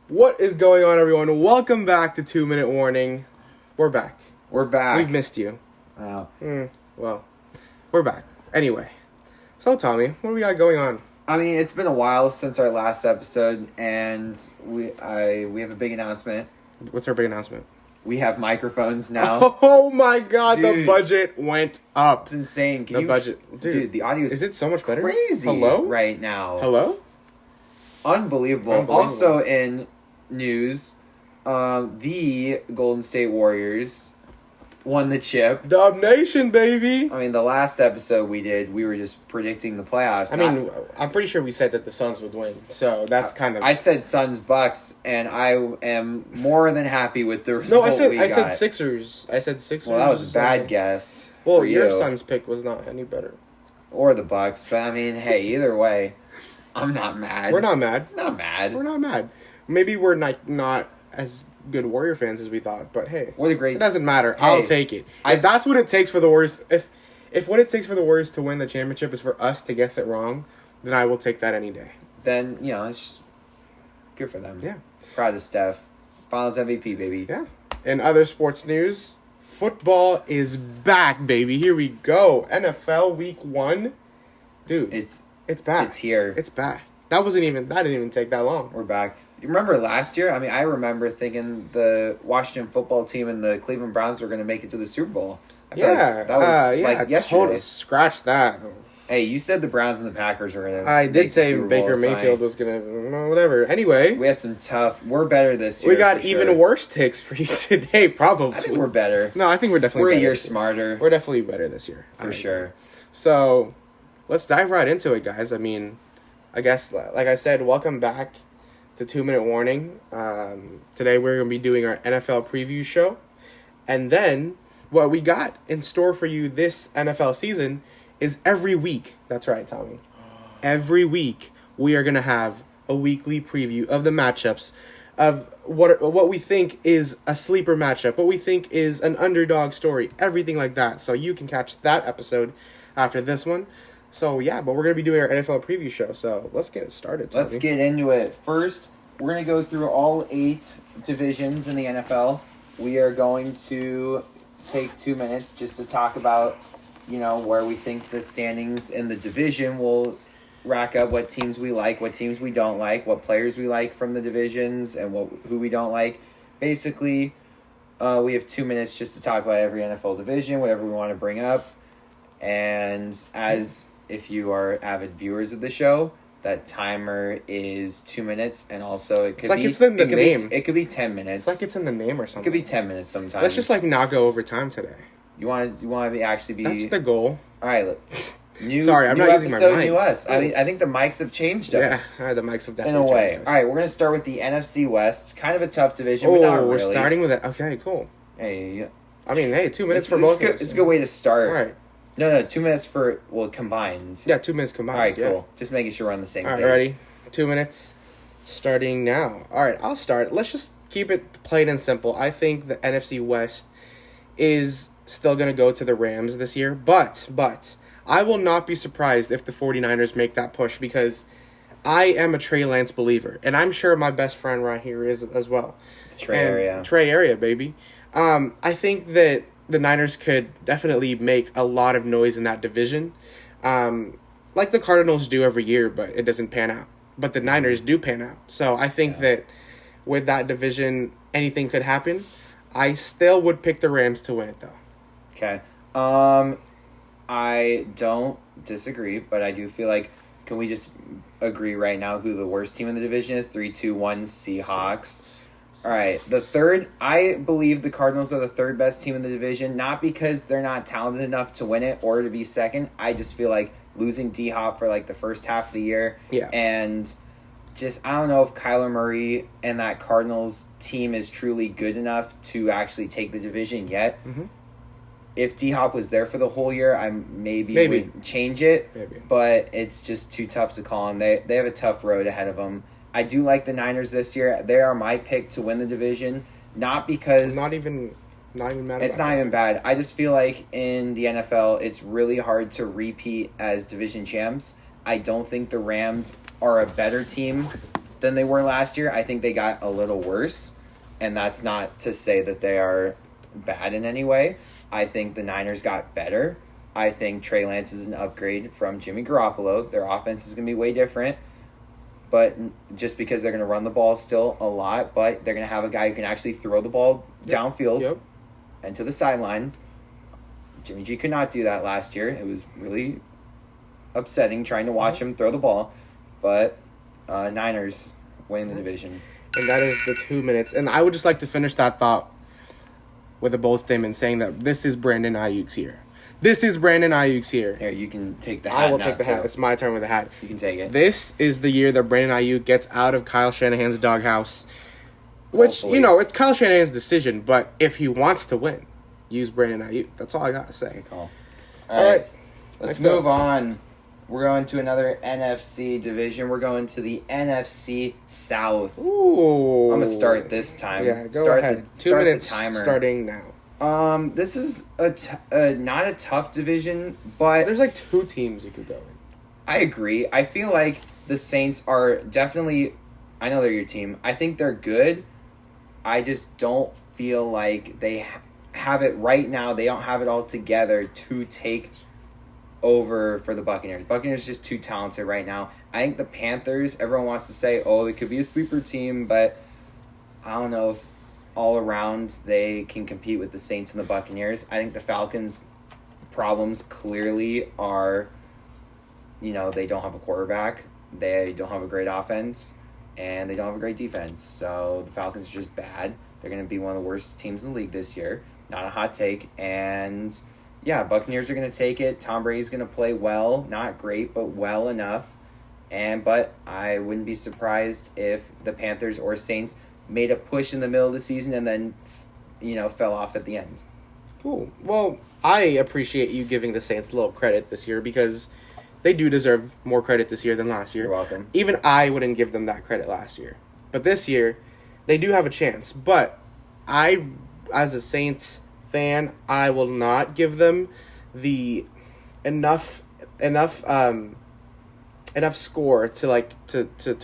What is going on, everyone? Welcome back to 2 Minute Warning. We're back. We've missed you. Wow. Well, we're back. Anyway, so Tommy, what do we got going on? I mean, it's been a while since our last episode, and we have a big announcement. What's our big announcement? We have microphones now. Oh my God, Dude. the budget went up. It's insane. Dude, the audio is it so much better? Crazy. Hello? Right now. Hello? Unbelievable. Also in news, the Golden State Warriors won the chip. Dub Nation, baby. I mean, the last episode we were just predicting the playoffs. I mean, I'm pretty sure we said that the Suns would win, so that's kind of... I said Suns Bucks, and I am more than happy with the result. No, I said Sixers. I said Sixers. Well, that was a bad guess. Well, for your you. Suns pick was not any better. Or the Bucks, but I mean, hey, either way, I'm not mad. We're not mad. Not mad. We're not mad. Maybe we're not as good Warrior fans as we thought, but hey, what a great... It doesn't matter. Hey, I'll take it. If that's what it takes for the Warriors, if what it takes for the Warriors to win the championship is for us to guess it wrong, then I will take that any day. Then, it's good for them. Yeah. Proud of Steph. Finals MVP, baby. Yeah. In other sports news, football is back, baby. Here we go. NFL Week 1. Dude, it's back. It's here. It's back. That didn't even take that long. We're back. You remember last year? I mean, I remember thinking the Washington football team and the Cleveland Browns were going to make it to the Super Bowl. I feel like that was yesterday. Totally scratch that. Hey, you said the Browns and the Packers were going to I did say Baker Mayfield was going to... Whatever. Anyway. We had some tough... We're better this year. We got even worse takes for you today, probably. I think we're better. No, I think we're definitely better. We're a year smarter. We're definitely better this year. For sure. So, let's dive right into it, guys. I mean, I guess, like I said, welcome back to 2 Minute Warning. Today we're going to be doing our NFL preview show. And then what we got in store for you this NFL season is every week. That's right, Tommy. Every week we are going to have a weekly preview of the matchups of what we think is a sleeper matchup, what we think is an underdog story, everything like that. So you can catch that episode after this one. So, yeah, but we're going to be doing our NFL preview show, so let's get it started, Tommy. Let's get into it. First, we're going to go through all 8 divisions in the NFL. We are going to take 2 minutes just to talk about, where we think the standings in the division will rack up, what teams we like, what teams we don't like, what players we like from the divisions, and who we don't like. Basically, we have 2 minutes just to talk about every NFL division, whatever we want to bring up. And if you are avid viewers of the show, that timer is 2 minutes, and also it could it's in the name. It could be 10 minutes. It's like it's in the name or something. It could be 10 minutes sometimes. Let's just not go over time today. You want to actually be. That's the goal. All right. Sorry, I'm not using my mic. New us. I mean, I think the mics have changed us. Yeah, the mics have definitely in a way. changed us. All right, we're gonna start with the NFC West. Kind of a tough division, but not really. We're starting with it. Okay, cool. Hey. I mean, 2 minutes for both of us. It's a good way to start. All right. No, 2 minutes for combined. Yeah, 2 minutes combined. All right, cool. Just making sure we're on the same page. All right, ready? 2 minutes, starting now. All right, I'll start. Let's just keep it plain and simple. I think the NFC West is still going to go to the Rams this year, but I will not be surprised if the 49ers make that push, because I am a Trey Lance believer, and I'm sure my best friend right here is as well. Trey area, baby. I think that the Niners could definitely make a lot of noise in that division, like the Cardinals do every year, but it doesn't pan out. But the Niners do pan out. So I think that with that division, anything could happen. I still would pick the Rams to win it, though. Okay. I don't disagree, but I do feel like, can we just agree right now who the worst team in the division is? 3-2-1 Seahawks. All right. I believe the Cardinals are the third best team in the division, not because they're not talented enough to win it or to be second. I just feel like losing D-Hop for the first half of the year. Yeah. And just, I don't know if Kyler Murray and that Cardinals team is truly good enough to actually take the division yet. Mm-hmm. If D-Hop was there for the whole year, I maybe would change it. Maybe. But it's just too tough to call them. They have a tough road ahead of them. I do like the Niners this year. They are my pick to win the division. Not because... Not even mad. It's not even bad. I just feel like in the NFL, it's really hard to repeat as division champs. I don't think the Rams are a better team than they were last year. I think they got a little worse, and that's not to say that they are bad in any way. I think the Niners got better. I think Trey Lance is an upgrade from Jimmy Garoppolo. Their offense is going to be way different, but just because they're going to run the ball still a lot, but they're going to have a guy who can actually throw the ball downfield and to the sideline. Jimmy G could not do that last year. It was really upsetting trying to watch him throw the ball, but Niners win the division. And that is the 2 minutes. And I would just like to finish that thought with a bold statement saying that this is Brandon Ayuk's year. This is Brandon Ayuk's year. Here, you can take the hat. I will take the hat. It's my turn with the hat. You can take it. This is the year that Brandon Ayuk gets out of Kyle Shanahan's doghouse. Which, Hopefully. it's Kyle Shanahan's decision, but if he wants to win, use Brandon Ayuk. That's all I got to say. Good call. All right. Let's move on. We're going to another NFC division. We're going to the NFC South. Ooh. I'm going to start this time. Yeah, go ahead. 2 minutes the timer. starting now. This is not a tough division, but There's like 2 teams you could go in. I agree. I feel like the Saints are definitely, I know they're your team. I think they're good. I just don't feel like they have it right now. They don't have it all together to take over for the Buccaneers. Buccaneers just too talented right now. I think the Panthers, everyone wants to say, they could be a sleeper team, but I don't know if all around they can compete with the Saints and the Buccaneers. I think the Falcons' problems clearly are, they don't have a quarterback, they don't have a great offense, and they don't have a great defense. So the Falcons are just bad. They're going to be one of the worst teams in the league this year. Not a hot take. And yeah, Buccaneers are going to take it. Tom Brady's going to play well. Not great, but well enough. But I wouldn't be surprised if the Panthers or Saints made a push in the middle of the season and then, fell off at the end. Cool. Well, I appreciate you giving the Saints a little credit this year because they do deserve more credit this year than last year. You're welcome. Even I wouldn't give them that credit last year. But this year, they do have a chance. But I, as a Saints fan, I will not give them the enough score to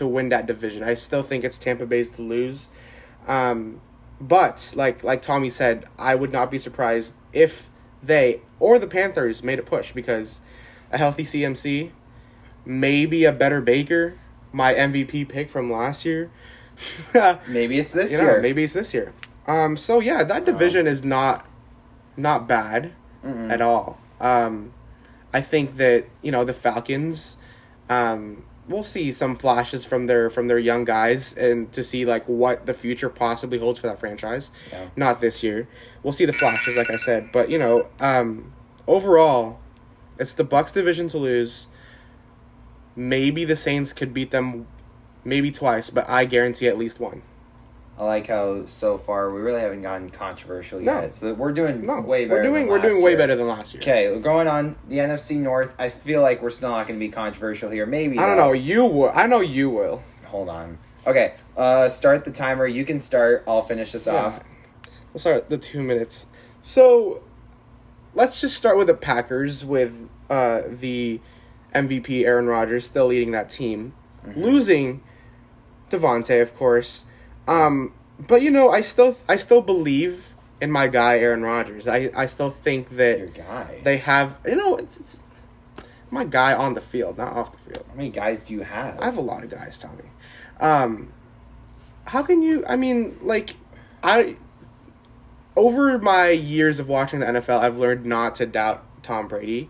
win that division. I still think it's Tampa Bay's to lose. But like Tommy said, I would not be surprised if they or the Panthers made a push because a healthy CMC, maybe a better Baker, my MVP pick from last year. Maybe it's this year. Maybe it's this year. So yeah, that division is not bad at all. I think that the Falcons, we'll see some flashes from their young guys and to see like what the future possibly holds for that franchise. Yeah. Not this year. We'll see the flashes, like I said, but overall, it's the Bucs division to lose. Maybe the Saints could beat them, maybe twice, but I guarantee at least one. I like how so far we really haven't gotten controversial yet. So we're doing way better. We're doing way better than last year. Okay, we're going on the NFC North. I feel like we're still not going to be controversial here. Maybe I don't know. You will. I know you will. Hold on. Okay, start the timer. You can start. I'll finish this off. We'll start the 2 minutes. So let's just start with the Packers with the MVP Aaron Rodgers still leading that team, losing Devontae, of course. But I still believe in my guy Aaron Rodgers. I still think that Your guy. they have it's my guy on the field, not off the field. How many guys do you have? I have a lot of guys, Tommy. How can you? I mean, over my years of watching the NFL, I've learned not to doubt Tom Brady,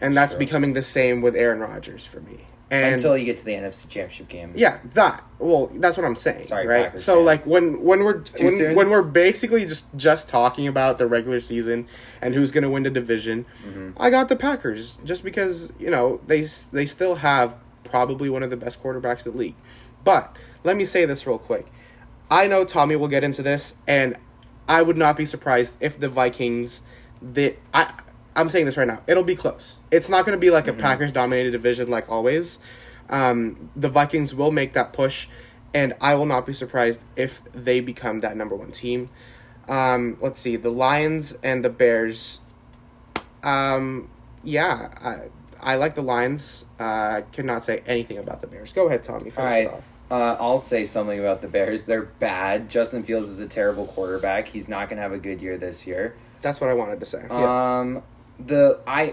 and that's becoming the same with Aaron Rodgers for me. And until you get to the NFC Championship game. Yeah, that's what I'm saying. Sorry, right? Packers So fans. when we're basically just talking about the regular season and who's going to win the division, I got the Packers just because they still have probably one of the best quarterbacks in the league. But let me say this real quick. I know Tommy will get into this, and I would not be surprised if the Vikings I'm saying this right now. It'll be close. It's not going to be like a Packers-dominated division like always. The Vikings will make that push, and I will not be surprised if they become that number one team. Let's see. The Lions and the Bears. I like the Lions. I could not say anything about the Bears. Go ahead, Tommy. Finish it off. I'll say something about the Bears. They're bad. Justin Fields is a terrible quarterback. He's not going to have a good year this year. That's what I wanted to say. Yeah.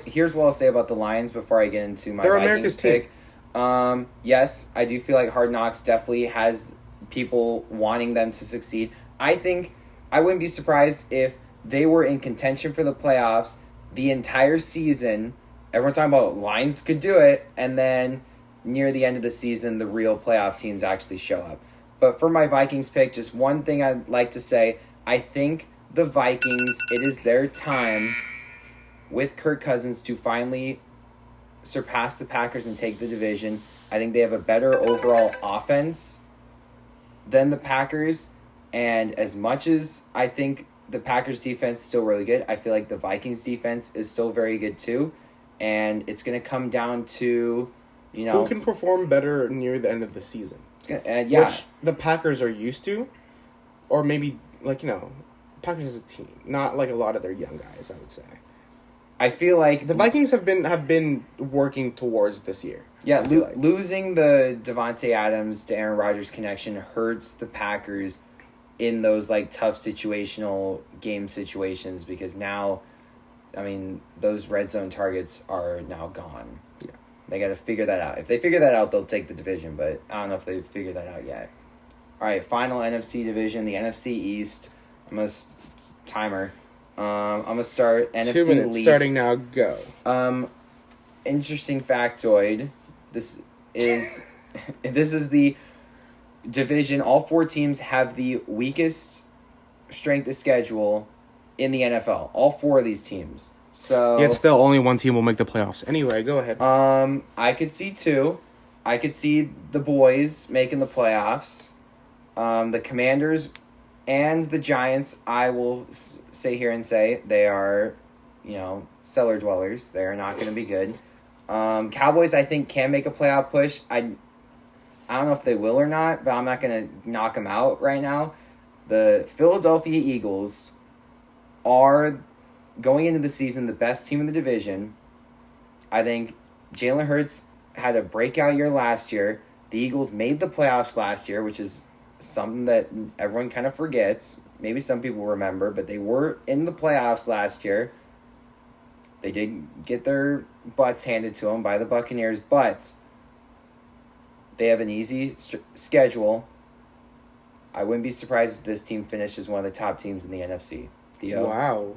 Here's what I'll say about the Lions before I get into my They're Vikings America's pick. Yes, I do feel like Hard Knocks definitely has people wanting them to succeed. I think I wouldn't be surprised if they were in contention for the playoffs the entire season. Everyone's talking about Lions could do it, and then near the end of the season, the real playoff teams actually show up. But for my Vikings pick, just one thing I'd like to say, I think the Vikings, it is their time with Kirk Cousins to finally surpass the Packers and take the division. I think they have a better overall offense than the Packers, and as much as I think the Packers defense is still really good, I feel like the Vikings defense is still very good too, and it's going to come down to, who can perform better near the end of the season. Yeah. Which the Packers are used to, or maybe, Packers as a team, not like a lot of their young guys, I would say. I feel like the Vikings have been working towards this year. Yeah, losing the Devontae Adams to Aaron Rodgers connection hurts the Packers in those tough situational game situations, because now, those red zone targets are now gone. Yeah, they got to figure that out. If they figure that out, they'll take the division. But I don't know if they figure that out yet. All right, final NFC division, the NFC East. I'm gonna timer. I'm gonna start NFC 2 minutes least. starting now. Go. Interesting factoid. This is the division. All 4 teams have the weakest strength of schedule in the NFL. All 4 of these teams. So Yet still only one team will make the playoffs. Anyway, go ahead. I could see 2. I could see the boys making the playoffs. The Commanders and the Giants, I will say here and say they are, cellar dwellers. They're not going to be good. Cowboys, I think, can make a playoff push. I don't know if they will or not, but I'm not going to knock them out right now. The Philadelphia Eagles are, going into the season, the best team in the division. I think Jalen Hurts had a breakout year last year. The Eagles made the playoffs last year, which is something that everyone kind of forgets. Maybe some people remember, but they were in the playoffs last year. They did get their butts handed to them by the Buccaneers, but they have an easy schedule. I wouldn't be surprised if this team finishes one of the top teams in the NFC. Wow.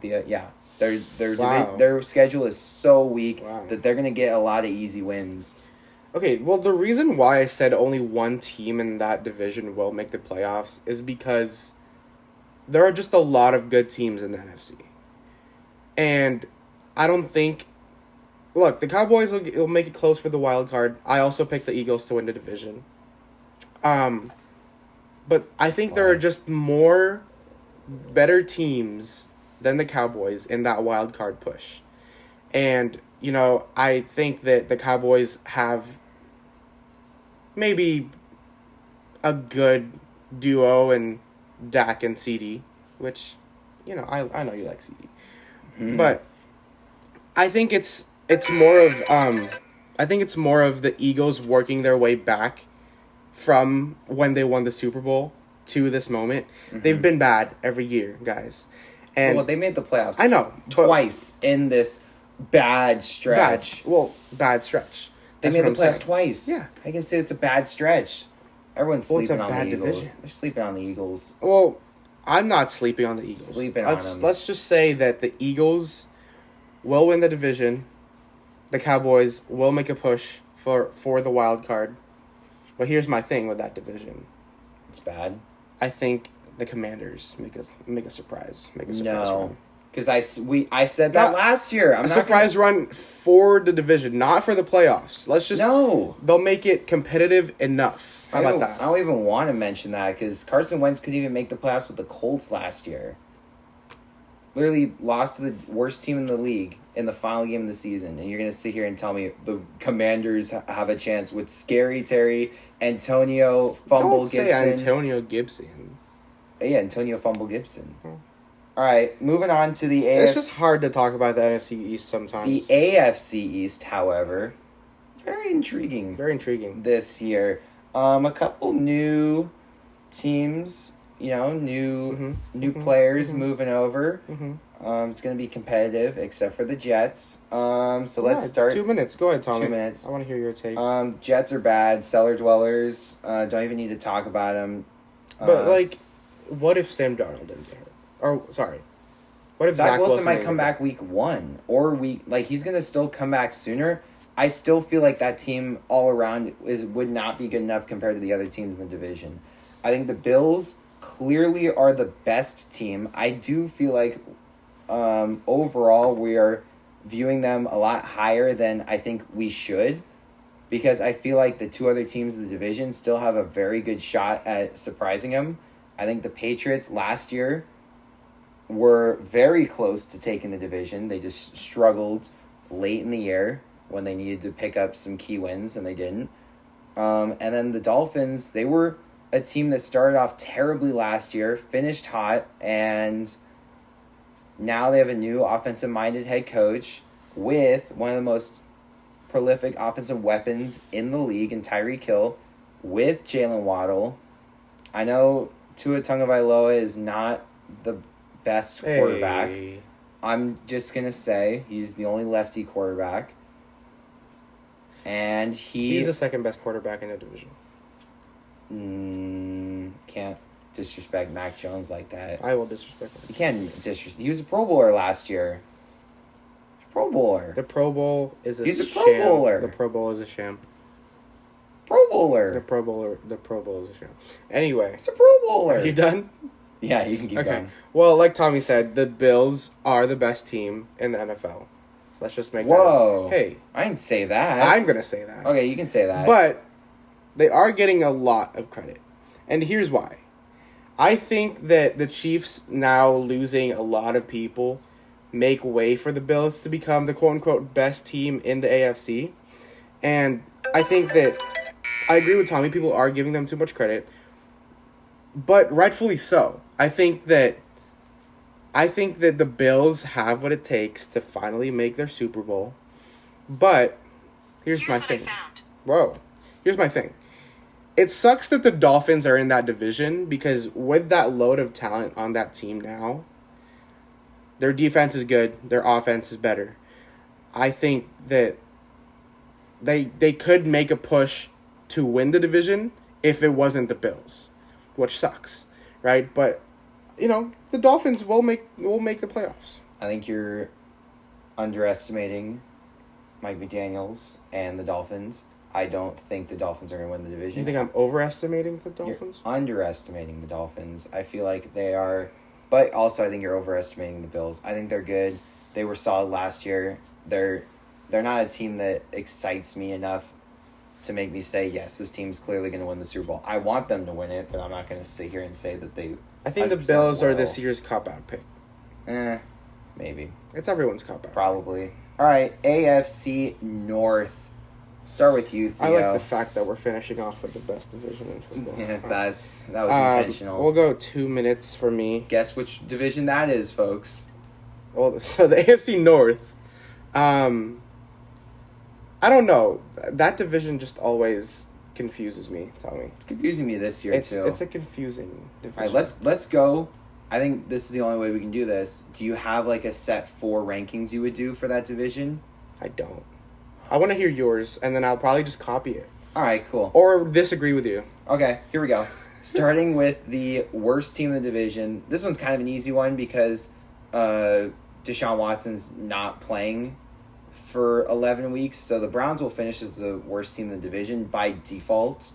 Their schedule is so weak that they're going to get a lot of easy wins. Okay, well, the reason why I said only one team in that division will make the playoffs is because there are just a lot of good teams in the NFC. And I don't think... Look, the Cowboys will make it close for the wild card. I also picked the Eagles to win the division. But I think there are just more better teams than the Cowboys in that wild card push. And, I think that the Cowboys have maybe a good duo in Dak and CD, which, I know you like CD. Mm-hmm. But I think it's more of the Eagles working their way back from when they won the Super Bowl to this moment. Mm-hmm. They've been bad every year, guys. And they made the playoffs. I know, twice in this bad stretch. Bad stretch. They made the playoffs twice. Yeah, I can say it's a bad stretch. Everyone's sleeping on the Eagles. Division. They're sleeping on the Eagles. Well, I'm not sleeping on the Eagles. Sleeping on them. Let's just say that the Eagles will win the division. The Cowboys will make a push for the wild card. But here's my thing with that division. It's bad. I think the Commanders make a surprise. No. Because I said that last year. I'm a surprise run for the division, not for the playoffs. Let's just... No. They'll make it competitive enough. How about that? I don't even want to mention that, because Carson Wentz couldn't even make the playoffs with the Colts last year. Literally lost to the worst team in the league in the final game of the season. And you're going to sit here and tell me the Commanders have a chance with Scary Terry, Antonio Fumble Gibson. Don't say Antonio Gibson. Yeah, Antonio Fumble Gibson. All right, moving on to the AFC. It's just hard to talk about the NFC East sometimes. The AFC East, however, very intriguing. Very intriguing. This year. A couple new teams, new players moving over. It's going to be competitive, except for the Jets. Let's start. 2 minutes. Go ahead, Tommy. 2 minutes. I want to hear your take. Jets are bad. Cellar dwellers. Don't even need to talk about them. But, what if Sam Darnold didn't get hurt? Or, sorry. What if Zach Wilson might come back week 1 or he's going to still come back sooner. I still feel like that team all around would not be good enough compared to the other teams in the division. I think the Bills clearly are the best team. I do feel like overall we are viewing them a lot higher than I think we should, because I feel like the two other teams in the division still have a very good shot at surprising them. I think the Patriots last year were very close to taking the division. They just struggled late in the year when they needed to pick up some key wins, and they didn't. And then the Dolphins, they were a team that started off terribly last year, finished hot, and now they have a new offensive-minded head coach with one of the most prolific offensive weapons in the league in Tyreek Hill, with Jalen Waddle. I know Tua Tagovailoa is not the best quarterback. I'm just going to say he's the only lefty quarterback. And he's the second best quarterback in the division. Can't disrespect Mac Jones like that. I will disrespect him. You can't disrespect. He was a Pro Bowler last year. Pro Bowler. The Pro Bowl is a He's a sham. Pro Bowler. The Pro Bowl is a sham. Pro Bowler. The Pro Bowl is a sham. Anyway. It's a Pro Bowler. Are you done? Yeah, you can keep going. Well, like Tommy said, the Bills are the best team in the NFL. Let's just make Whoa. that. Hey. I didn't say that. I'm going to say that. Okay, you can say that. But they are getting a lot of credit. And here's why. I think that the Chiefs now losing a lot of people make way for the Bills to become the quote-unquote best team in the AFC. And I think that I agree with Tommy. People are giving them too much credit. But rightfully so. I think that the Bills have what it takes to finally make their Super Bowl. But here's my thing. Whoa. Here's my thing. It sucks that the Dolphins are in that division, because with that load of talent on that team now, their defense is good, their offense is better. I think that they could make a push to win the division if it wasn't the Bills, which sucks, right? But the Dolphins will make the playoffs. I think you're underestimating Mike McDaniels and the Dolphins. I don't think the Dolphins are going to win the division. You think I'm overestimating the Dolphins? You're underestimating the Dolphins. I feel like they are, but also I think you're overestimating the Bills. I think they're good. They were solid last year. They're not a team that excites me enough to make me say, yes, this team's clearly going to win the Super Bowl. I want them to win it, but I'm not going to sit here and say that they... I think the Bills are this year's cop-out pick. Maybe. It's everyone's cop-out. Probably. All right, AFC North. Start with you, Theo. I like the fact that we're finishing off with the best division in football. Yes, that was intentional. We'll go 2 minutes for me. Guess which division that is, folks. Well, so the AFC North. I don't know. That division just always confuses me, Tommy. It's confusing me this year, too. It's a confusing division. All right, let's go. I think this is the only way we can do this. Do you have a set 4 rankings you would do for that division? I don't. I want to hear yours, and then I'll probably just copy it. All right, cool. Or disagree with you. Okay, here we go. Starting with the worst team in the division. This one's kind of an easy one because Deshaun Watson's not playing for 11 weeks, so the Browns will finish as the worst team in the division by default,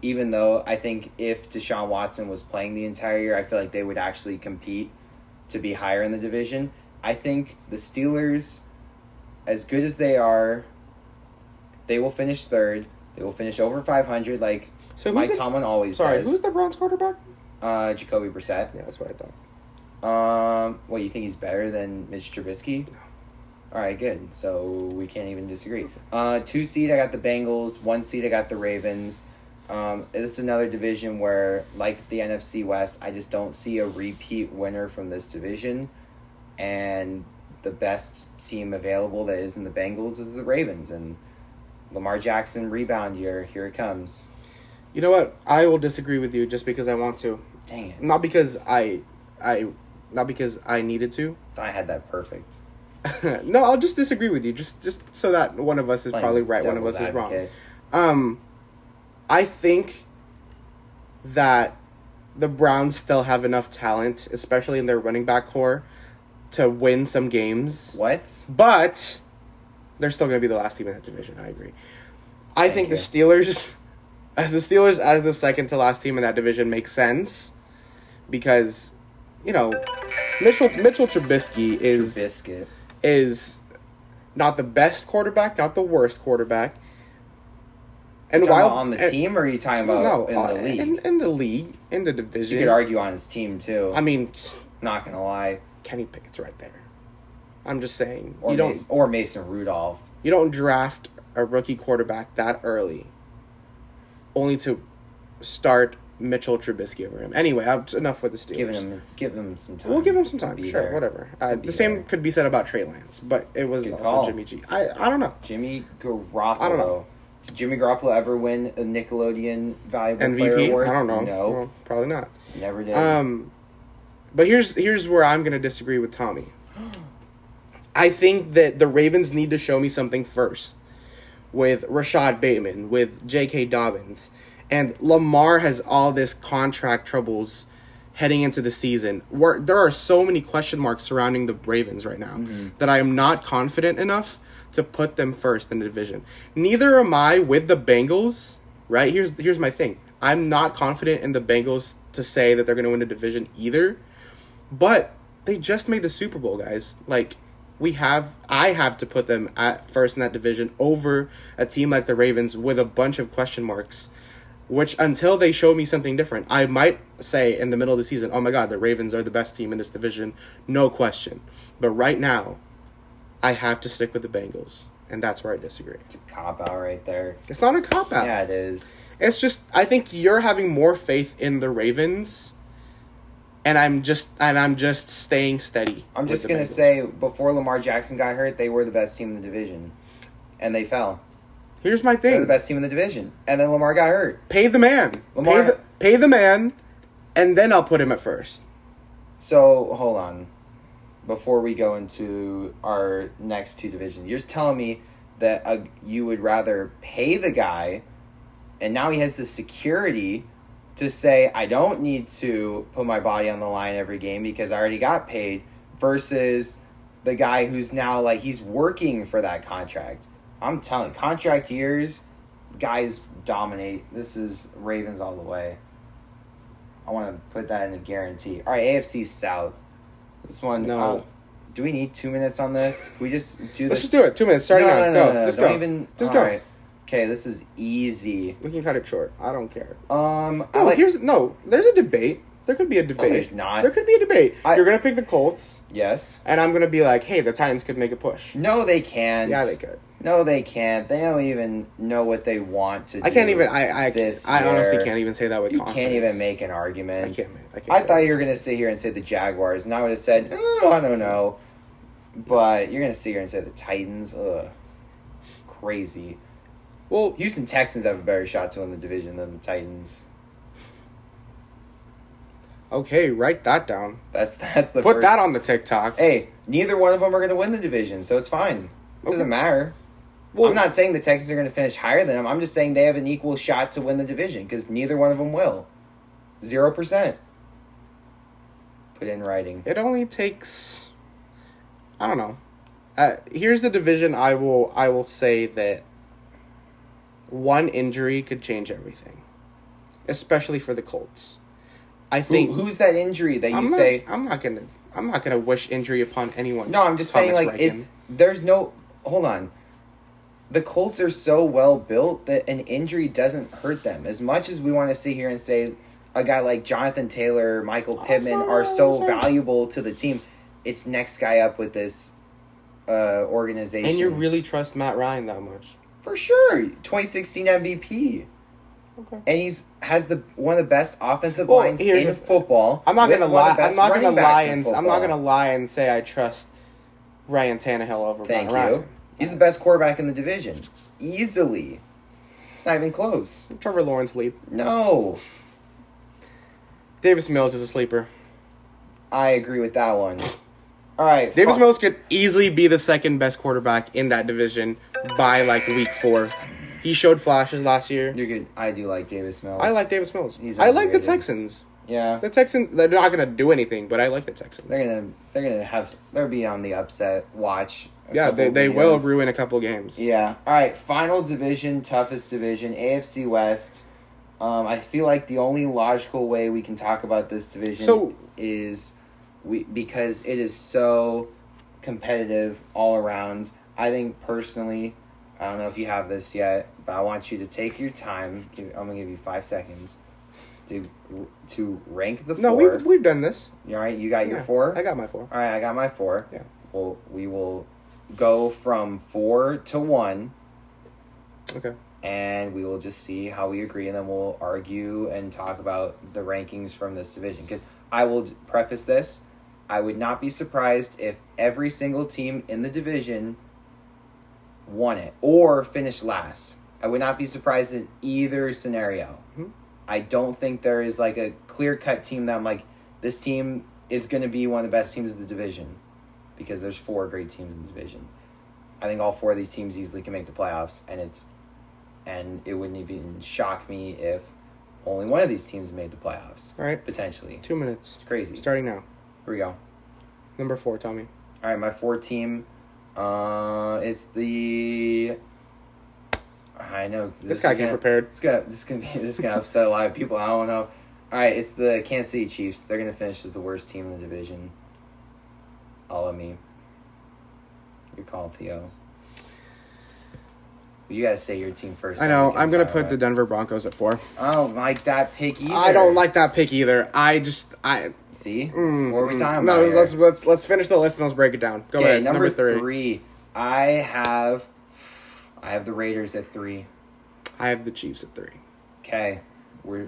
even though I think if Deshaun Watson was playing the entire year, I feel like they would actually compete to be higher in the division. I think the Steelers, as good as they are, they will finish third. They will finish over 500 like Mike Tomlin always does. Who's the Browns quarterback? Jacoby Brissett. Yeah, that's what I thought. What, you think he's better than Mitch Trubisky? No. All right, good. So we can't even disagree. 2 seed, I got the Bengals. 1 seed, I got the Ravens. This is another division where, like the NFC West, I just don't see a repeat winner from this division. And the best team available that is in the Bengals is the Ravens. And Lamar Jackson rebound year, here it comes. You know what? I will disagree with you just because I want to. Dang it. Not because I needed to. I had that perfect. No, I'll just disagree with you, just so that one of us is probably right, one of us is wrong. I think that the Browns still have enough talent, especially in their running back core, to win some games. What? But they're still going to be the last team in that division. I agree. I think the Steelers as the second to last team in that division makes sense because, you know, Mitchell Trubisky is not the best quarterback, not the worst quarterback. And while on the team, or are you talking about in the league? In the league, in the division. You could argue on his team too. I mean, not gonna lie, Kenny Pickett's right there. I'm just saying, or Mason Rudolph. You don't draft a rookie quarterback that early, only to start Mitchell Trubisky over him. Anyway, enough with the Steelers. Give him some time. We'll give him some time. Sure, whatever. The same could be said about Trey Lance, but it was also Jimmy G. I don't know. Jimmy Garoppolo. I don't know. Did Jimmy Garoppolo ever win a Nickelodeon Valuable MVP? Player Award? I don't know. No, well, probably not. Never did. But here's where I'm going to disagree with Tommy. I think that the Ravens need to show me something first with Rashad Bateman, with J.K. Dobbins, and Lamar has all this contract troubles heading into the season. There are so many question marks surrounding the Ravens right now that I am not confident enough to put them first in the division. Neither am I with the Bengals, right? Here's my thing. I'm not confident in the Bengals to say that they're going to win the division either. But they just made the Super Bowl, guys. Like, I have to put them at first in that division over a team like the Ravens with a bunch of question marks, which until they show me something different, I might say in the middle of the season, oh my God, the Ravens are the best team in this division, no question. But right now, I have to stick with the Bengals, and that's where I disagree. It's a cop-out right there. It's not a cop-out. Yeah, it is. It's just, I think you're having more faith in the Ravens, and I'm just staying steady. I'm just going to say, before Lamar Jackson got hurt, they were the best team in the division, and they fell. Here's my thing. They're the best team in the division, and then Lamar got hurt. Pay the man. Pay the man, and then I'll put him at first. So, hold on. Before we go into our next two divisions, you're telling me that you would rather pay the guy, and now he has the security to say, I don't need to put my body on the line every game because I already got paid, versus the guy who's now, like, he's working for that contract. I'm telling you, contract years, guys dominate. This is Ravens all the way. I want to put that in a guarantee. All right, AFC South. This one, no. Do we need 2 minutes on this? Can we just do this? Let's just do it. 2 minutes. Starting now. No. Just don't go. Even, just go. Right. Okay, this is easy. We can cut it short. I don't care. There's a debate. There could be a debate. No, there's not. There could be a debate. You're going to pick the Colts. Yes. And I'm going to be like, hey, the Titans could make a push. No, they can't. Yeah, they could. No, they can't. They don't even know what they want to do. I can't even. I honestly can't even say that with confidence. You can't even make an argument. I thought you were going to sit here and say the Jaguars, and I would have said, I don't know. But you're going to sit here and say the Titans. Ugh. Crazy. Well, Houston Texans have a better shot to win the division than the Titans. Okay, write that down. That's the Put that on the TikTok. Hey, neither one of them are going to win the division, so it's fine. It doesn't matter. Well, I'm not saying the Texans are going to finish higher than them. I'm just saying they have an equal shot to win the division because neither one of them will. 0%. Put it in writing. It only takes, I don't know. Here's the division. I will say that one injury could change everything, especially for the Colts. I think who's that injury that you say? I'm not gonna wish injury upon anyone. No, I'm just saying, like, there's no. Hold on. The Colts are so well built that an injury doesn't hurt them. As much as we want to sit here and say a guy like Jonathan Taylor, Michael Pittman are so valuable to the team, it's next guy up with this organization. And you really trust Matt Ryan that much? For sure. 2016 MVP. Okay. And he's has one of the best offensive lines in football. I'm not gonna lie. I'm not gonna lie and say I trust Ryan Tannehill over Matt Ryan. He's the best quarterback in the division, easily. It's not even close. Trevor Lawrence leap. No. Davis Mills is a sleeper. I agree with that one. All right. Davis Mills could easily be the second best quarterback in that division by like week 4. He showed flashes last year. You're good. I do like Davis Mills. I like Davis Mills. He's I like the underrated. Texans. Yeah. The Texans, they're not going to do anything, but I like the Texans. They'll be on the upset watch. Yeah, they will ruin a couple games. Yeah. All right. Final division, toughest division, AFC West. I feel like the only logical way we can talk about this division is because it is so competitive all around. I think personally, I don't know if you have this yet, but I want you to take your time. I'm gonna give you 5 seconds to rank the 4. No, we've done this. All right, you got your 4. I got my 4. All right, I got my 4. Yeah. Well, we will go from 4 to 1. Okay. And we will just see how we agree, and then we'll argue and talk about the rankings from this division. Because I will preface this, I would not be surprised if every single team in the division won it or finished last. I would not be surprised in either scenario. Mm-hmm. I don't think there is like a clear-cut team that I'm like, this team is going to be one of the best teams of the division, because there's 4 great teams in the division. I think all 4 of these teams easily can make the playoffs, and it wouldn't even shock me if only one of these teams made the playoffs. All right. Potentially. 2 minutes. It's crazy. Starting now. Here we go. Number 4, Tommy. All right, my 4 team. It's the. I know This guy came prepared. This gonna upset a lot of people. I don't know. All right, it's the Kansas City Chiefs. They're gonna finish as the worst team in the division. All of me. Your call, Theo. You gotta say your team first. I know. I'm going to put the Denver Broncos at 4. I don't like that pick either. I don't like that pick either. See? What are we talking about? No, let's finish the list and let's break it down. Go ahead. Number 3. I have the Raiders at 3. I have the Chiefs at 3. Okay. We're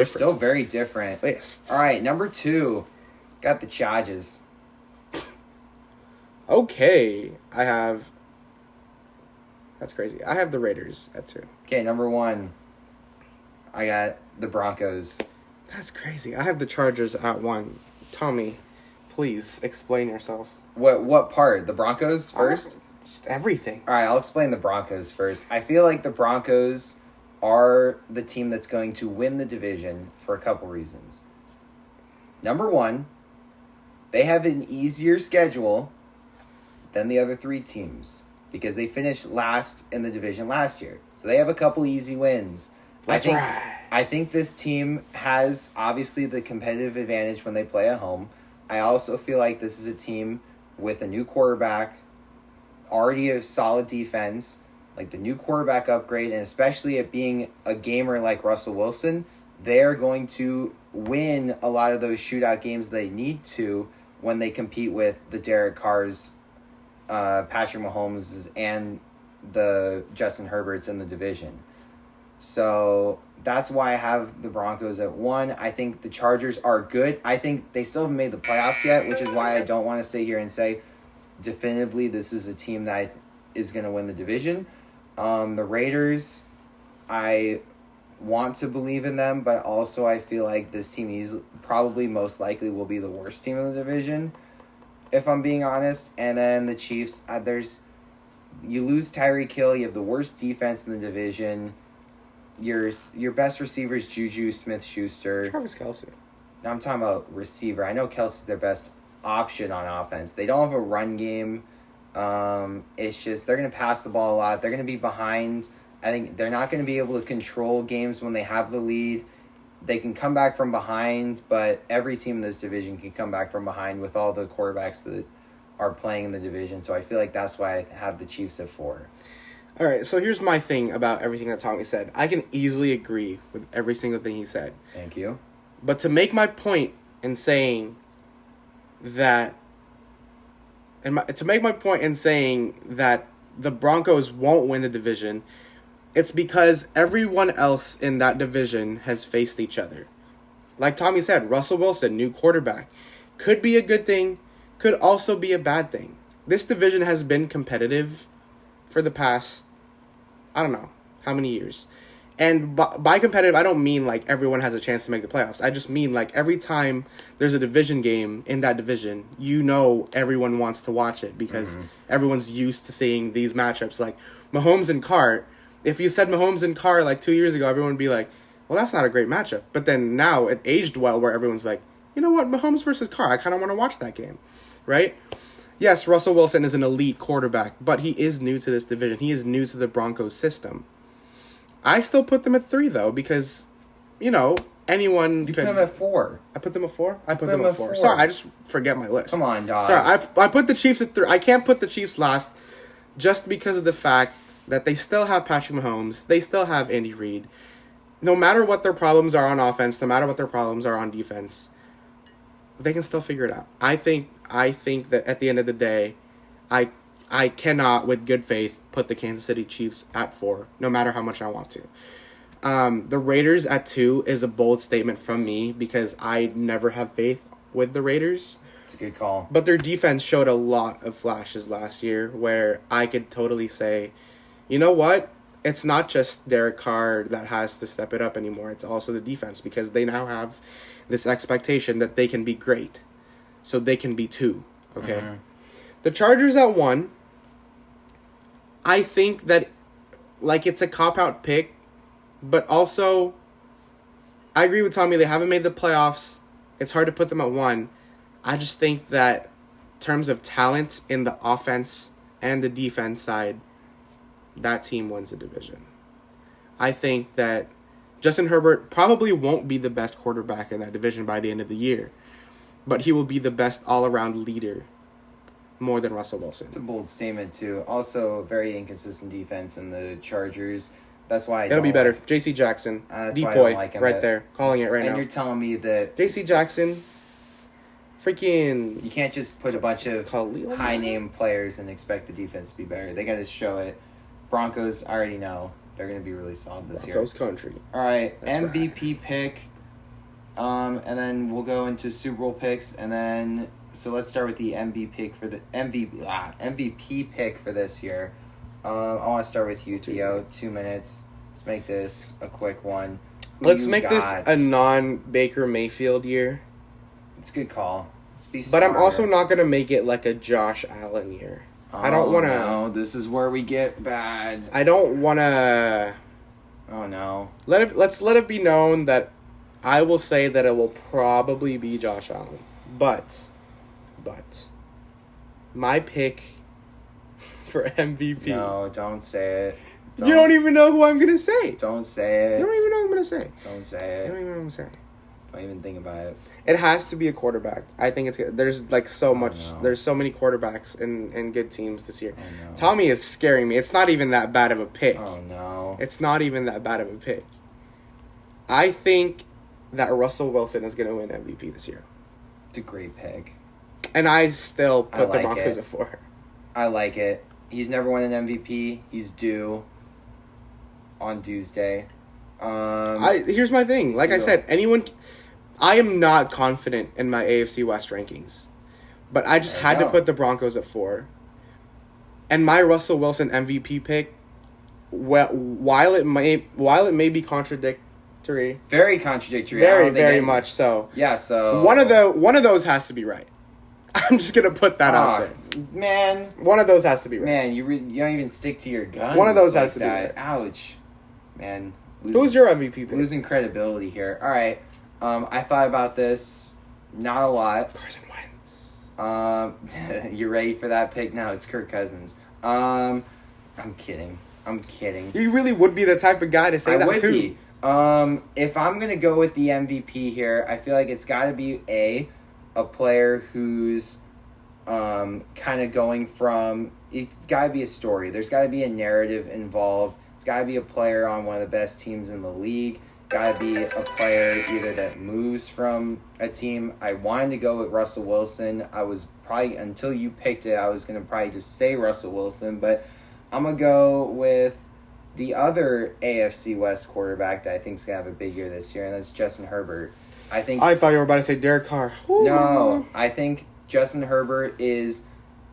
still very different. Lists. All right, number 2. Got the Chargers. Okay. That's crazy. I have the Raiders at 2. Okay, number 1. I got the Broncos. That's crazy. I have the Chargers at 1. Tommy, please explain yourself. What part? The Broncos first? Just everything. All right, I'll explain the Broncos first. I feel like the Broncos are the team that's going to win the division for a couple reasons. Number 1, they have an easier schedule than the other 3 teams because they finished last in the division last year. So they have a couple easy wins. That's right. I think this team has obviously the competitive advantage when they play at home. I also feel like this is a team with a new quarterback, already a solid defense, like the new quarterback upgrade, and especially it being a gamer like Russell Wilson, they're going to win a lot of those shootout games they need to when they compete with the Derek Carrs, Patrick Mahomes, and the Justin Herberts in the division. So that's why I have the Broncos at 1. I think the Chargers are good. I think they still haven't made the playoffs yet, which is why I don't want to sit here and say definitively this is a team that is going to win the division. The Raiders, I want to believe in them, but also I feel like this team is probably most likely will be the worst team in the division, if I'm being honest. And then the Chiefs, you lose Tyreek Hill, you have the worst defense in the division. Your best receiver is Juju Smith-Schuster. Travis Kelce. Now I'm talking about receiver. I know Kelsey's their best option on offense. They don't have a run game. It's just they're going to pass the ball a lot. They're going to be behind. I think they're not going to be able to control games when they have the lead. They can come back from behind, but every team in this division can come back from behind with all the quarterbacks that are playing in the division. So I feel like that's why I have the Chiefs at 4. All right, so here's my thing about everything that Tommy said. I can easily agree with every single thing he said. Thank you. But to make my point in saying that, the Broncos won't win the division, it's because everyone else in that division has faced each other. Like Tommy said, Russell Wilson, new quarterback, could be a good thing, could also be a bad thing. This division has been competitive for the past, How many years? And by competitive, I don't mean like everyone has a chance to make the playoffs. I just mean like every time there's a division game in that division, everyone wants to watch it because everyone's used to seeing these matchups. Like Mahomes and Carr. If you said Mahomes and Carr like 2 years ago, everyone would be like, well, that's not a great matchup. But then now it aged well where everyone's like, you know what, Mahomes versus Carr, I kind of want to watch that game, right? Yes, Russell Wilson is an elite quarterback, but he is new to this division. He is new to the Broncos system. I still put them at 3, though, because, anyone You put them at 4. I put them at 4? I put them at 4. Sorry, I just forget my list. Come on, dog. Sorry, I put the Chiefs at 3. I can't put the Chiefs last just because of the fact that they still have Patrick Mahomes. They still have Andy Reid. No matter what their problems are on offense, no matter what their problems are on defense, they can still figure it out. I think that at the end of the day, I cannot, with good faith, put the Kansas City Chiefs at 4, no matter how much I want to. The Raiders at 2 is a bold statement from me because I never have faith with the Raiders. It's a good call. But their defense showed a lot of flashes last year where I could totally say, you know what? It's not just Derek Carr that has to step it up anymore. It's also the defense because they now have this expectation that they can be great. So they can be 2, okay? Mm-hmm. The Chargers at 1, I think that, it's a cop-out pick, but also, I agree with Tommy, they haven't made the playoffs. It's hard to put them at 1. I just think that in terms of talent in the offense and the defense side, that team wins the division. I think that Justin Herbert probably won't be the best quarterback in that division by the end of the year, but he will be the best all-around leader more than Russell Wilson. It's a bold statement, too. Also, very inconsistent defense in the Chargers. That's why It'll be better. J.C. Jackson, Depoy, right there, calling it right now. And you're telling me that J.C. Jackson, freaking... You can't just put a bunch of high-name players and expect the defense to be better. They got to show it. Broncos, I already know. They're going to be really solid this year. Broncos country. All right, that's MVP pick. And then we'll go into Super Bowl picks. And then, so let's start with the MVP pick for this year. I want to start with you, Theo. 2 minutes. Let's make this a quick one. Let's make this a non-Baker Mayfield year. It's a good call. But I'm also not going to make it like a Josh Allen year. I don't want to... No, this is where we get bad. I don't want to... Oh, no. Let's let it be known that I will say that it will probably be Josh Allen. But, my pick for MVP... No, don't say it. You don't even know who I'm going to say. Don't say it. You don't even know who I'm going to say. Don't say it. You don't even know who I'm going to say. Don't even think about it. It has to be a quarterback. I think there's so much. No. There's so many quarterbacks in good teams this year. Oh, no. Tommy is scaring me. It's not even that bad of a pick. Oh no. It's not even that bad of a pick. I think that Russell Wilson is going to win MVP this year. It's a great pick. And I still put the Broncos at 4. I like it. He's never won an MVP. He's due on Tuesday. Here's my thing. Like I said, I am not confident in my AFC West rankings, but I just had to put the Broncos at 4. And my Russell Wilson MVP pick, while it may be contradictory, very contradictory, very much so. Yeah, so one of those has to be right. I'm just gonna put that out there, man. One of those has to be right. Man, you don't even stick to your guns. One of those has to be right. Ouch, man. Who's your MVP pick? Losing credibility here. All right. I thought about this, not a lot. Carson Wentz. You ready for that pick? No, it's Kirk Cousins. I'm kidding. You really would be the type of guy to say that. I would be. If I'm gonna go with the MVP here, I feel like it's got to be a player who's kind of going from. It's got to be a story. There's got to be a narrative involved. It's got to be a player on one of the best teams in the league. Got to be a player either that moves from a team. I wanted to go with Russell Wilson. I was probably, until you picked it, I was going to probably just say Russell Wilson. But I'm going to go with the other AFC West quarterback that I think is going to have a big year this year, and that's Justin Herbert. I thought you were about to say Derek Carr. Ooh. No, I think Justin Herbert is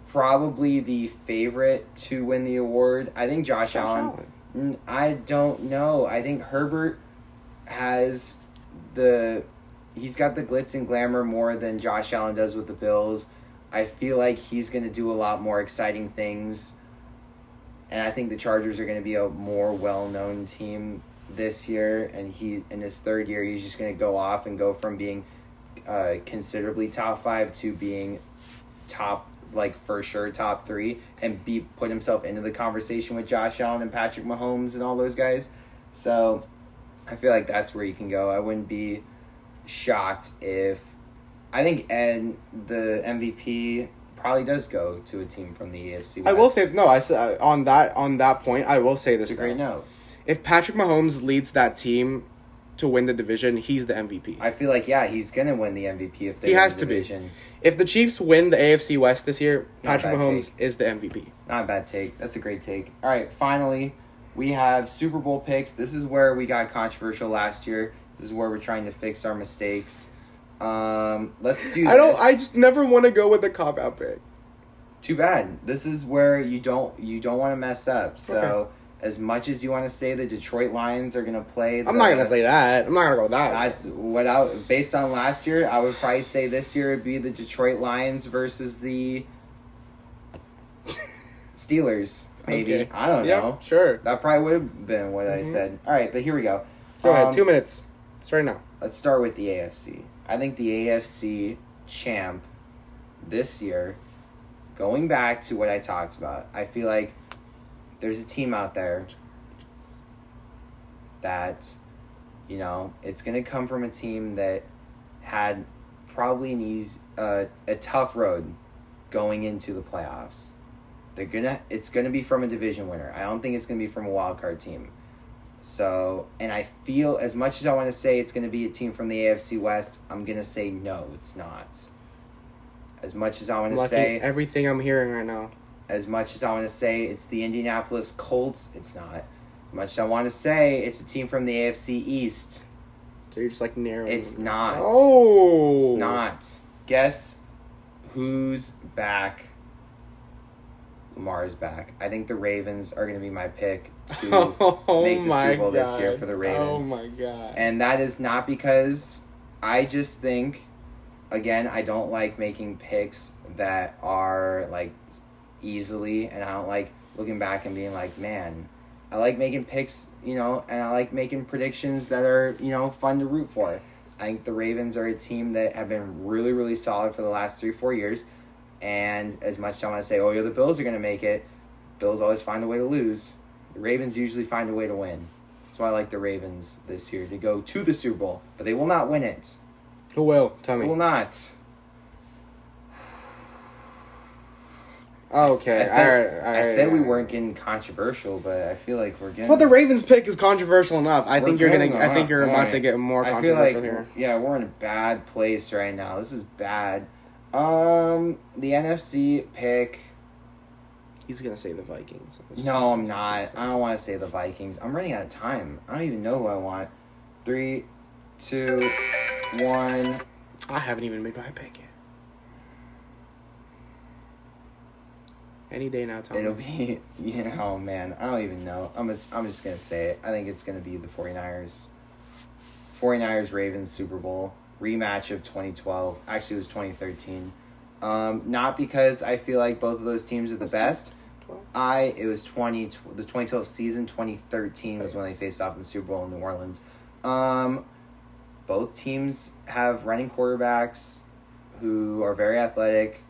probably the favorite to win the award. I think Josh Allen. I don't know. I think Herbert has he's got the glitz and glamour more than Josh Allen does with the Bills. I feel like he's going to do a lot more exciting things. And I think the Chargers are going to be a more well-known team this year. And he, in his third year, he's just going to go off and go from being considerably top 5 to being top, like for sure top 3, and put himself into the conversation with Josh Allen and Patrick Mahomes and all those guys. So I feel like that's where you can go. I wouldn't be shocked if I think Ed, the MVP, probably does go to a team from the AFC West. I will say no. On that point, I will say this. It's a great note. If Patrick Mahomes leads that team to win the division, he's the MVP. I feel like he's gonna win the MVP if they he win has the to division. be. If the Chiefs win the AFC West this year, Not Patrick a bad Mahomes take. is the MVP. Not a bad take. That's a great take. All right, finally, we have Super Bowl picks. This is where we got controversial last year. This is where we're trying to fix our mistakes. Let's do this. I just never want to go with the cop-out pick. Too bad. This is where you don't want to mess up. So, Okay. As much as you want to say the Detroit Lions are going to play... I'm not going to say that. I'm not going to go with that. That's based on last year, I would probably say this year would be the Detroit Lions versus the Steelers, maybe. Okay. I don't know. Sure. That probably would have been what I said. All right, but here we go. Go ahead. 2 minutes. Start now. Let's start with the AFC. I think the AFC champ this year, going back to what I talked about, I feel like there's a team out there that, it's going to come from a team that had probably a tough road going into the playoffs. It's gonna be from a division winner. I don't think it's gonna be from a wild card team. So, and I feel, as much as I want to say it's gonna be a team from the AFC West, I'm gonna say no, it's not. As much as I want to say everything I'm hearing right now. As much as I want to say it's the Indianapolis Colts, it's not. As much as I want to say it's a team from the AFC East, So you're just like narrowing. it's not. Oh, It's not. Guess who's back? Lamar's back. I think the Ravens are going to be my pick to make the Super Bowl this year for the Ravens. Oh my god! And that is not because I just think, again, I don't like making picks that are like easily, and I don't like looking back and being like, man, I like making picks, and I like making predictions that are, fun to root for. I think the Ravens are a team that have been really, really solid for the last 3-4 years. And as much as I want to say, the Bills are going to make it, Bills always find a way to lose. The Ravens usually find a way to win. That's why I like the Ravens this year to go to the Super Bowl. But they will not win it. Who will? Tell me. Will not. Okay, I said we weren't getting controversial, but I feel like we're getting. But the Ravens pick is controversial enough. I think you're about to get more controversial here. Yeah, we're in a bad place right now. This is bad. The NFC pick. He's gonna say the Vikings. No, I'm not. I don't want to say the Vikings. I'm running out of time. I don't even know who I want. 3, 2, 1. I haven't even made my pick yet. Any day now, Tom. It'll be, oh man, I don't even know. I'm just gonna say it. I think it's gonna be the 49ers. 49ers Ravens Super Bowl rematch of 2012. Actually, it was 2013. Not because I feel like both of those teams are the best. It was the 2012 season. 2013 was when they faced off in the Super Bowl in New Orleans. Both teams have running quarterbacks who are very athletic.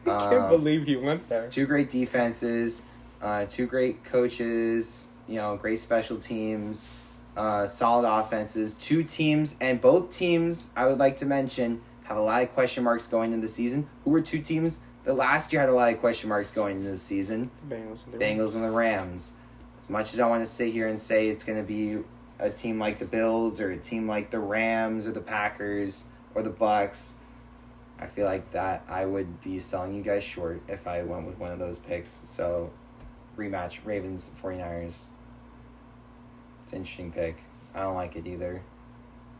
I can't believe you went there. 2 great defenses, 2 great coaches, great special teams, solid offenses, 2 teams, and both teams, I would like to mention, have a lot of question marks going into the season. Who were 2 teams that last year had a lot of question marks going into the season? Bengals and the Rams. As much as I want to sit here and say it's going to be a team like the Bills or a team like the Rams or the Packers or the Bucks, I feel like that I would be selling you guys short if I went with one of those picks. So, rematch, Ravens, 49ers. It's an interesting pick. I don't like it either.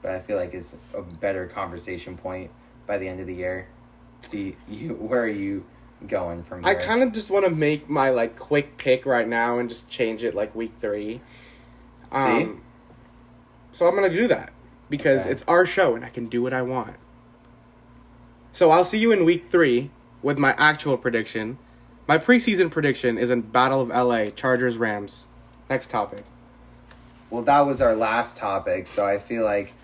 But I feel like it's a better conversation point by the end of the year. Where are you going from I here. kind of just want to make my like quick pick right now and just change it like week 3. See? So I'm gonna do that because Okay. it's our show and I can do what I want. So I'll see you in week 3 with my actual prediction. My preseason prediction is in Battle of LA, Chargers Rams. Next topic. Well, that was our last topic, so I feel like,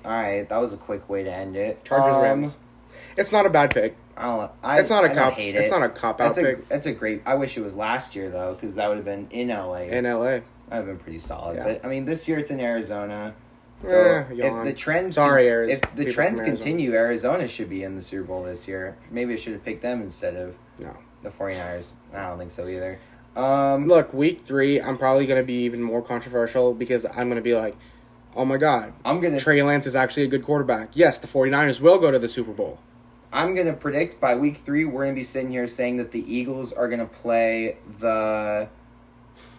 all right, that was a quick way to end it. Chargers Rams. It's not a bad pick. It's not a cop. Hate It's it. not a cop out pick. It's a great. I wish it was last year though, because that would have been in LA. In LA. That would have been pretty solid. Yeah. But I mean, this year it's in Arizona. So yawn. if the trends, Sorry, if the people trends from Arizona. continue, Arizona should be in the Super Bowl this year. Maybe I should have picked them instead of No. the 49ers. I don't think so either. Look, week 3, I'm probably going to be even more controversial because I'm going to be like, oh my God, I'm gonna Trey Lance is actually a good quarterback. Yes, the 49ers will go to the Super Bowl. I'm gonna predict by week 3 we're gonna be sitting here saying that the Eagles are gonna play the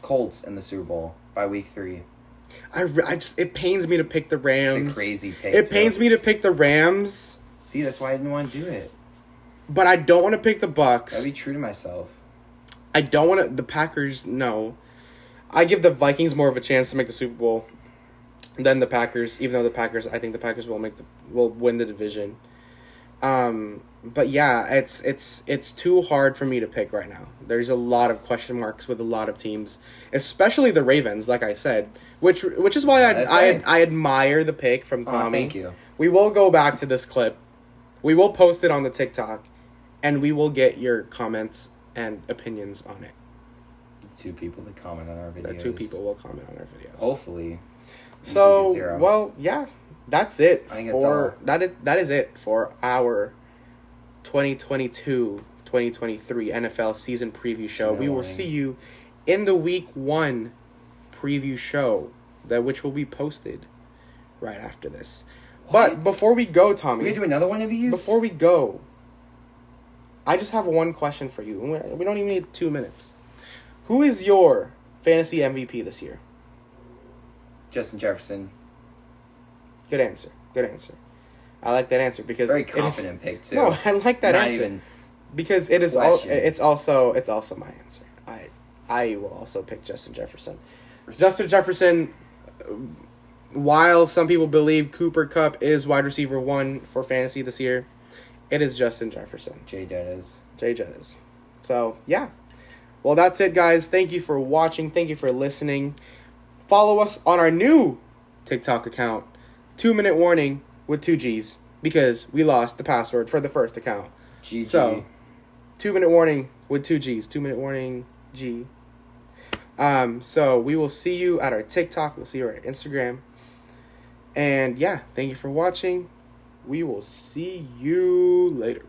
Colts in the Super Bowl by week 3. It pains me to pick the Rams. It's a crazy pick. It pains me to pick the Rams, See, that's why I didn't want to do it. but I don't want to pick the Gotta Bucks. be true to myself. I don't want to. The Packers, no. I give the Vikings more of a chance to make the Super Bowl than the Packers, even though I think the Packers will win the division. But yeah, it's too hard for me to pick right now. There's a lot of question marks with a lot of teams, especially the Ravens, like I said, which is why I admire the pick from Tommy. Oh, thank you. We will go back to this clip. We will post it on the TikTok, and we will get your comments and opinions on it. 2 people that comment on our videos. The 2 people will comment on our videos. Hopefully. So, 0. well, yeah, that's it. I think that's all. That is it for our 2022-2023 NFL season preview show. We will see you in the week 1 preview show, which will be posted right after this. What? But before we go, Tommy, We gonna do another one of these? before we go, I just have one question for you. We don't even need 2 minutes. Who is your fantasy MVP this year? Justin Jefferson. Good answer. I like that answer because Very confident pick too. No, I like that Not answer even because it is question. it's also my answer. I will also pick Justin Jefferson. Justin Jefferson, while some people believe Cooper Kupp is wide receiver 1 for fantasy this year, it is Justin Jefferson. Jay Jettis. So, yeah. Well, that's it, guys. Thank you for watching. Thank you for listening. Follow us on our new TikTok account, 2 Minute Warning with 2 G's, because we lost the password for the first account. GG. So, 2 Minute Warning with 2 G's, 2 Minute Warning G. So we will see you at our TikTok. We'll see you at our Instagram. And yeah, thank you for watching. We will see you later.